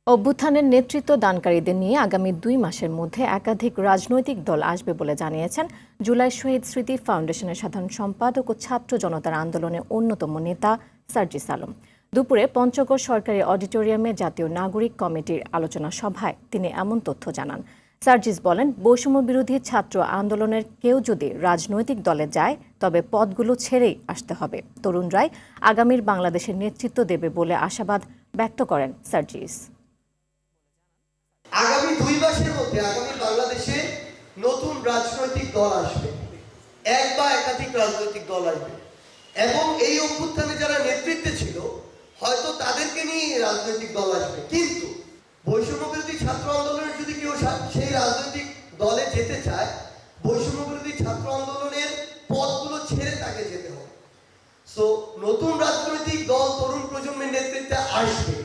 অভ্যুত্থানের নেতৃত্ব দানকারীদের নিয়ে আগামী ২ মাসের মধ্যে একাধিক রাজনৈতিক দল আসবে বলে জানিয়েছেন জুলাই শহীদ স্মৃতি ফাউন্ডেশনের সাধারণ সম্পাদক ও ছাত্র জনতার আন্দোলনের অন্যতম নেতা সার্জিস আলম। দুপুরে পঞ্চগড় সরকারি অডিটোরিয়ামে জাতীয় নাগরিক কমিটির আলোচনা সভায় তিনি এমন তথ্য জানান। সার্জিস বলেন, বৈষম্য বিরোধী ছাত্র আন্দোলনের কেউ যদি রাজনৈতিক দলে যায় তবে পদগুলো ছেড়েই আসতে হবে। তরুণরাই আগামীর বাংলাদেশের নেতৃত্ব দেবে বলে আশাবাদ ব্যক্ত করেন সার্জিস। আগামী 2 মাসের মধ্যে আগামী বাংলাদেশে নতুন রাজনৈতিক দল আসবে, এক বা একাধিক রাজনৈতিক দল আসবে এবং এই অভ্যুত্থানে যারা নেতৃত্বে ছিল হয়তো তাদেরকে নিয়ে রাজনৈতিক দল আসবে। কিন্তু বৈষম্য বিরোধী ছাত্র আন্দোলনের যদি কেউ সেই রাজনৈতিক দলে যেতে চায়, বৈষম্য বিরোধী ছাত্র আন্দোলনের পথগুলো ছেড়ে তাকে যেতে হবে। সো নতুন রাজনৈতিক দল তরুণ প্রজন্মের নেতৃত্বে আসবে।